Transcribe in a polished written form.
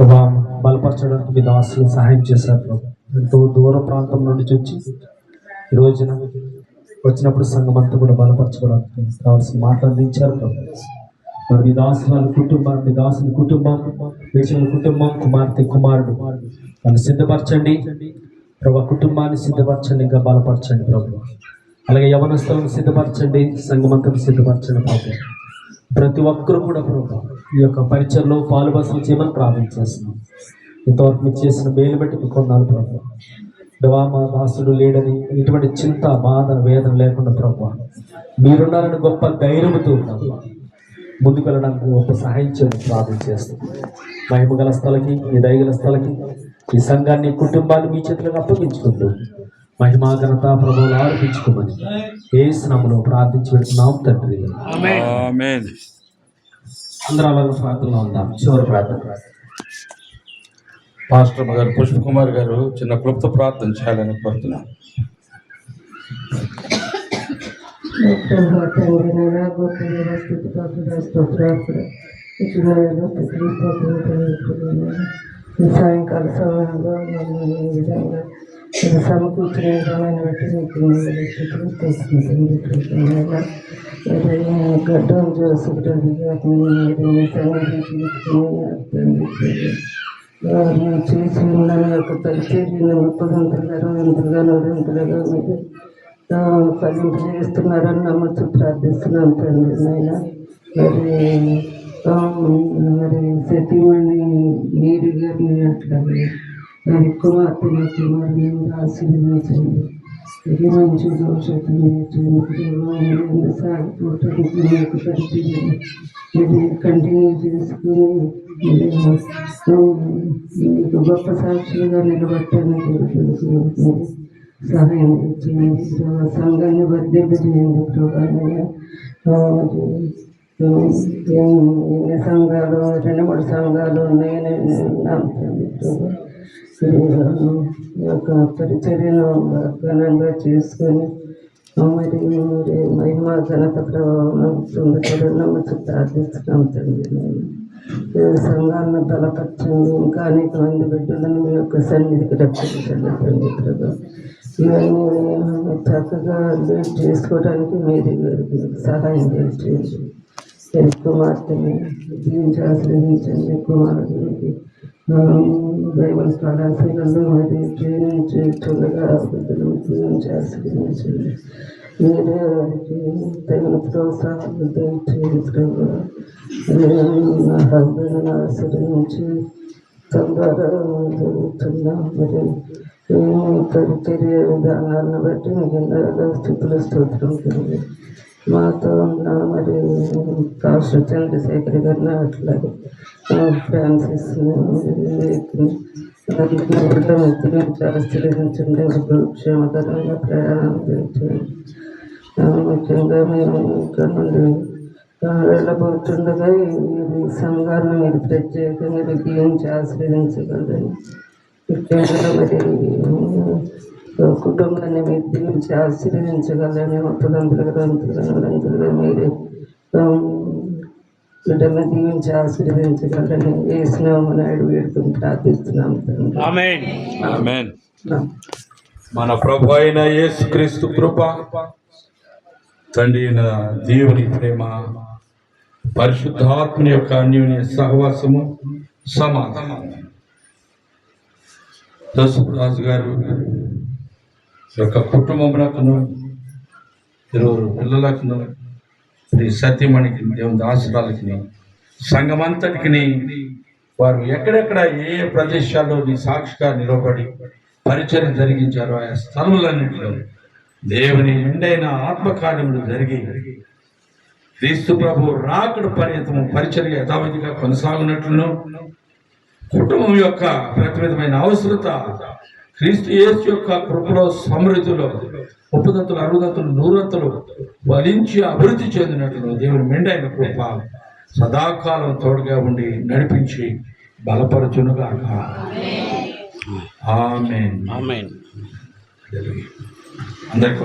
ప్రభా బలపరచడానికి మీ దాసులు సహాయం చేశారు ప్రభు. ఎంతో దూర ప్రాంతం నుండి వచ్చి ఈ రోజున వచ్చినప్పుడు సంఘం అంతా కూడా బలపరచడానికి కావాల్సిన మాటలు అందించారు ప్రభు. మరి మీ దాసుల కుటుంబం, మీ దాసుని కుటుంబం, వేసిన కుటుంబం, కుమార్తె కుమారుడు వాళ్ళు సిద్ధపరచండి ప్రభు. కుటుంబాన్ని సిద్ధపరచండి, ఇంకా బలపరచండి ప్రభు. అలాగే యవనస్తులను సిద్ధపరచండి, సంఘమంతను సిద్ధపరచండి ప్రభు. ప్రతి ఒక్కరూ కూడా ప్రభు ఈ యొక్క పరిచయలో పాలుబసలు చేయమని ప్రార్థన చేస్తున్నాం. ఇంతవరకు మీరు చేసిన మేలు బట్టి మీకు కొన్నాళ్ళు ప్రభు. మా దాసుడు లేడని ఎటువంటి చింత, బాధ, వేదన లేకుండా ప్రభు మీరున్నారని గొప్ప ధైర్యంతో ముందుకు వెళ్ళడానికి గొప్ప సహాయం చేయమని ప్రార్థన చేస్తాం. మహిమ గల స్థలకి, మీ దయగల స్థలకి ఈ సంఘాన్ని, కుటుంబాన్ని మీ చేతులకు అప్పగించుకుంటూ మహిమా ఘనత ప్రభువులు ఆరోపించుకోమని యేసు నామములో ప్రార్థించి పెడుతున్నాం తండ్రి. ఆమేన్. అందరూ అలాగే ప్రార్థనలో ఉందాం. చివరి ప్రార్థన పాస్టర్ గారు పుష్పకుమార్ గారు చిన్న క్లుప్త ప్రార్థన చేయాలని కోరుతున్నాను. సాయంకాల సమయంలో నన్ను ఈ విధంగా సమకూర్చిన విధానాన్ని బట్టి మీకు గడ్డం చూసుకుంటుంది. చేసి ఉన్న యొక్క పరిచర్యను ముప్పదంతులుగా, 20 నూరంతులుగా మీరు ఫలింపజేస్తున్నారని నమ్మచ్చు ప్రార్థిస్తున్నాను తండ్రి. నాయన మరి సతీమణి మీరు గారిని అట్లాగే మరి కుమార్తె కుమారుని ఆశీర్వదించండి. ఇది మంచి భవిష్యత్తు సాగిపోవటానికి మీకు పరిచయం ఇది కంటిన్యూ చేసుకుని మీకు గొప్ప సాక్షులుగా నిలబట్టడానికి సహాయం చేయండి. సంఘాన్ని వర్ధింపజేయండి ప్రభావ. ఎన్ని సంఘాలు, 2-3 సంఘాలు ఉన్నాయని నమ్ముతుంది ప్రభు. ఈ యొక్క పరిచర్యను ఘనంగా చేసుకొని మరి మహిమా ఘనత ప్రభావం నమ్మచ్చు ప్రార్థిస్తున్నాం తండ్రి. సంఘాలను బలపరచండి. ఇంకా అనేక మంది బిడ్డలను మీ యొక్క సన్నిధికి రక్షించండి తండ్రి ప్రభు. ఇవన్నీ చక్కగా లీడ్ చేసుకోవడానికి మీరు సహాయం చేయండి. కుమార్తెని దీవించి ఆశ్రయించండి. కుమారుడికి బైబిల్ కళాశాలలో మరి ట్రైనింగ్ చేస్తుండగా బిడ్డలను దీవించి ఆశ్రయించండి. మీరే వారికి తగిన ప్రోత్సాహాలు దయచేయండి. నా హస్బెండ్ని ఆశ్రయించి తొందరగా జరుగుతున్నా మరి పరిచర్య విధానాలను బట్టి మీకు ఎన్నో స్థితుల స్తోత్రం కలిగి మాతో ఉన్న మరి పాస్టర్ చంద్రశేఖర్ గారిని అట్లాగే ఫ్రాన్సిస్ ఆశీర్వదించండి. క్షేమకరంగా ప్రయాణం చేయండి. ముఖ్యంగా మేము ఇక్కడ నుండి వెళ్ళబోతుండగా ఈ సంఘాలను మీరు ప్రత్యేకంగా దీవించి ఆశీర్వదించగలరని, ముఖ్యంగా మరి కుటుంబాన్ని మీరు దీవించి ఆశీర్వదించగలని, 30 మీరే బిడ్డలను దీవించి ఆశీర్వదించగలని యేసునామమున వేడుకొని ప్రార్థిస్తున్నాం. ఆమేన్. మన ప్రభు అయిన యేసుక్రీస్తు కృప, తండ్రి అయిన దేవుని ప్రేమ, పరిశుద్ధాత్మని యొక్క అన్యోన్య సహవాసము, సమాధానం దశరాజు గారు యొక్క కుటుంబమునకును, 20 పిల్లలకును, సత్యమణికి, దేవుని దాసురాలకి, సంఘమంతటికి వారు ఎక్కడెక్కడ ఏ ప్రదేశాల్లో నీ సాక్షిగా నిలబడి పరిచయం జరిగించారో ఆ స్థలములన్నింటిలో దేవుని నిండైన ఆత్మకార్యములు జరిగి క్రీస్తు ప్రభు రాకడ పర్యంతము పరిచర్య యథావిధిగా కొనసాగునట్లును, కుటుంబం యొక్క ప్రతివిధమైన అవసరత క్రీస్తు యేసు యొక్క కృపలో, సమృద్ధిలో 30 60 100 వలించి అభివృద్ధి చెందినట్లు దేవుని మెండైన కృప సదాకాలం తోడుగా ఉండి నడిపించి బలపరచునుగాక. ఆమేన్. అందరికీ